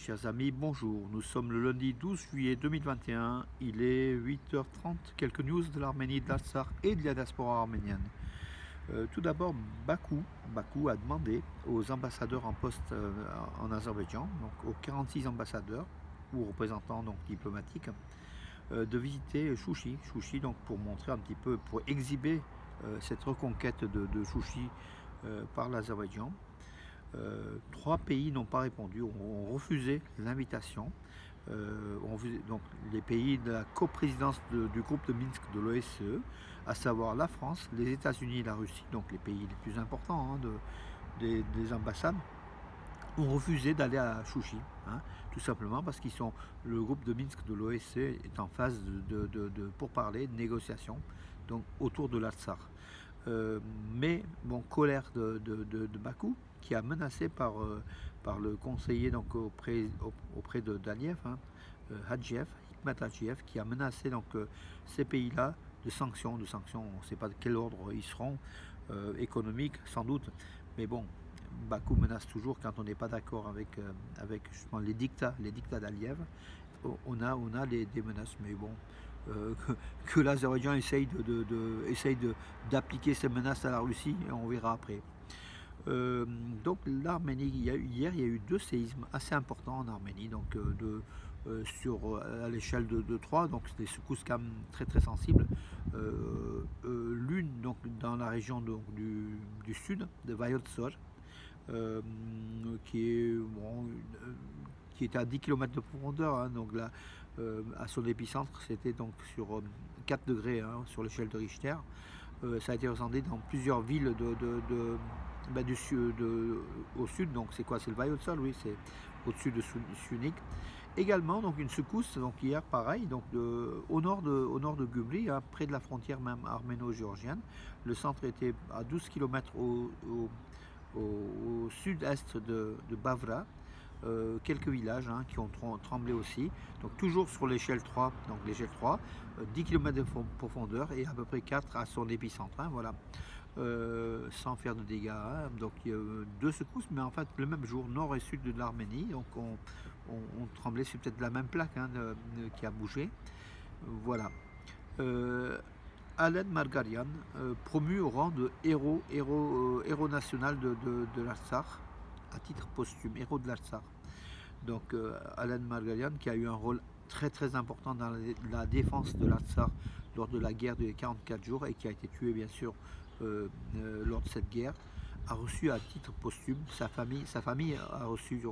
chers amis, bonjour. Nous sommes le lundi 12 juillet 2021. Il est 8h30. Quelques news de l'Arménie, de l'Artsakh et de la diaspora arménienne. Tout d'abord, Bakou a demandé aux ambassadeurs en poste en Azerbaïdjan, donc aux 46 ambassadeurs ou représentants donc, diplomatiques, de visiter Chouchi donc pour montrer un petit peu, pour exhiber cette reconquête de Chouchi par l'Azerbaïdjan. Trois pays n'ont pas répondu, ont refusé l'invitation. Donc les pays de la coprésidence du groupe de Minsk de l'OSCE, à savoir la France, les États-Unis et la Russie, donc les pays les plus importants des ambassades, ont refusé d'aller à Chouchi, tout simplement parce qu'ils sont le groupe de Minsk de l'OSCE est en phase de pourparlers, de négociations, donc autour de l'Artsakh. Mais bon, colère de Bakou, qui a menacé par le conseiller donc auprès d'Aliyev, Hadjiev, Hikmet Hadjiev, qui a menacé donc ces pays-là de sanctions. On ne sait pas de quel ordre ils seront, économiques sans doute, mais bon, Bakou menace toujours quand on n'est pas d'accord avec justement les dictats d'Aliyev. On a des menaces, mais bon, que l'Azerbaïdjan essaye d'appliquer ces menaces à la Russie, et on verra après. Donc l'Arménie, hier il y a eu deux séismes assez importants en Arménie, donc à l'échelle de 3, donc c'est des secousses quand même très très sensibles. L'une donc dans la région donc, du sud de Vayotsor, qui était à 10 km de profondeur, donc là, à son épicentre, c'était donc sur 4 degrés sur l'échelle de Richter. Ça a été ressenti dans plusieurs villes au sud, donc c'est quoi? C'est le Vayotsal, oui, c'est au-dessus de Sunik. Également, donc une secousse, donc hier pareil, donc au nord de Gubli, près de la frontière même arméno-géorgienne. Le centre était à 12 km au sud-est de Bavra. Quelques villages qui ont tremblé aussi, donc toujours sur l'échelle 3, donc l'échelle 3, 10 km de profondeur et à peu près 4 à son épicentre, voilà, sans faire de dégâts, donc il y a deux secousses, mais en fait le même jour, nord et sud de l'Arménie, donc on tremblait, c'est peut-être la même plaque qui a bougé, voilà. Alen Margarian, promu au rang de héros national de l'Artsakh, à titre posthume, héros de l'Artsakh. Donc Alen Margarian qui a eu un rôle très très important dans la défense de l'Artsakh lors de la guerre des 44 jours et qui a été tué bien sûr lors de cette guerre, a reçu à titre posthume, sa famille a reçu,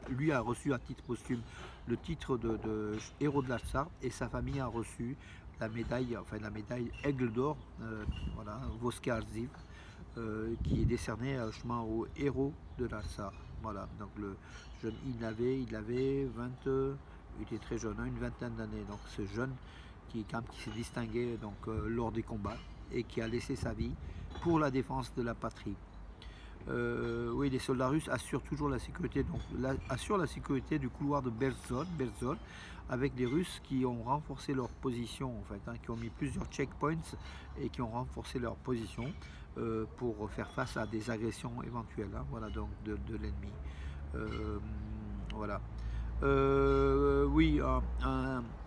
lui a reçu à titre posthume le titre de héros de l'Artsakh et sa famille a reçu la médaille Aigle d'or, voilà, Vosker Arziv, qui est décerné justement au héros de l'Artsakh. Voilà, donc le jeune, il était très jeune, une vingtaine d'années. Donc ce jeune qui s'est distingué donc, lors des combats et qui a laissé sa vie pour la défense de la patrie. Oui, les soldats russes assurent toujours la sécurité, donc assurent la sécurité du couloir de Berzol, avec des Russes qui ont renforcé leur position en fait, qui ont mis plusieurs checkpoints et qui ont renforcé leur position pour faire face à des agressions éventuelles, voilà, donc de l'ennemi. Voilà. Oui,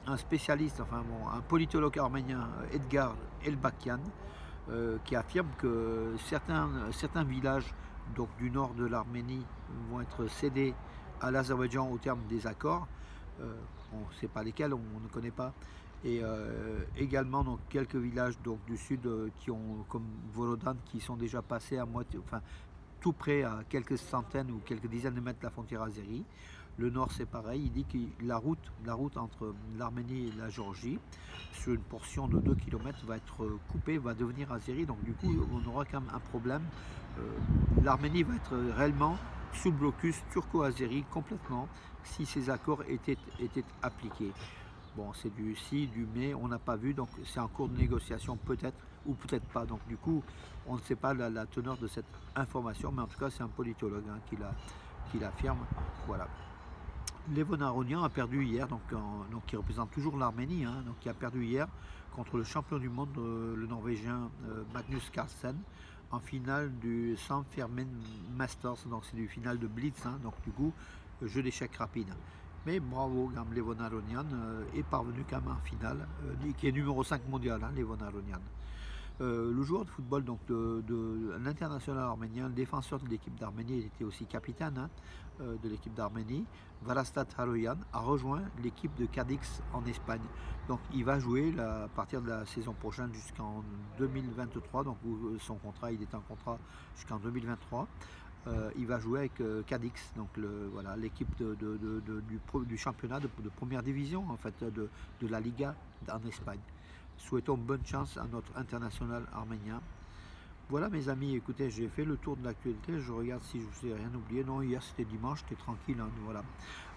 un spécialiste, un politologue arménien, Edgar Elbakian, qui affirme que certains villages donc, du nord de l'Arménie vont être cédés à l'Azerbaïdjan au terme des accords. On ne sait pas lesquels, on ne connaît pas. Et également donc, quelques villages donc, du sud qui ont, comme Vorodan, qui sont déjà passés à moitié, tout près à quelques centaines ou quelques dizaines de mètres de la frontière azérie. Le nord c'est pareil, il dit que la route entre l'Arménie et la Géorgie, sur une portion de 2 km, va être coupée, va devenir azérie, donc du coup on aura quand même un problème. L'Arménie va être réellement sous le blocus turco-azéri complètement si ces accords étaient appliqués. Bon, c'est du si, du mais, on n'a pas vu, donc c'est en cours de négociation peut-être ou peut-être pas. Donc du coup, on ne sait pas la teneur de cette information, mais en tout cas c'est un politologue qui l'affirme. Voilà. Levon Aronian a perdu hier, donc qui représente toujours l'Arménie, donc qui a perdu hier contre le champion du monde, le Norvégien Magnus Carlsen, en finale du San Fermin Masters, donc c'est du final de Blitz, hein, donc du coup jeu d'échecs rapide. Mais bravo, Levon Aronian est parvenu quand même en finale, qui est numéro 5 mondial, hein, Levon Aronian. Le joueur de football, donc l'international arménien, le défenseur de l'équipe d'Arménie, il était aussi capitaine, hein, de l'équipe d'Arménie, Varastat Haroyan, a rejoint l'équipe de Cadix en Espagne. Donc il va jouer à partir de la saison prochaine jusqu'en 2023, donc où son contrat, il est en contrat jusqu'en 2023. Il va jouer avec Cadix, donc voilà, l'équipe du championnat de première division en fait, de la Liga en Espagne. Souhaitons bonne chance à notre international arménien. Voilà mes amis, écoutez, j'ai fait le tour de l'actualité, je regarde si je vous ai rien oublié. Non, hier c'était dimanche, c'était tranquille, hein, voilà.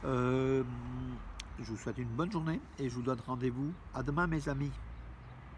Je vous souhaite une bonne journée et je vous donne rendez-vous à demain mes amis.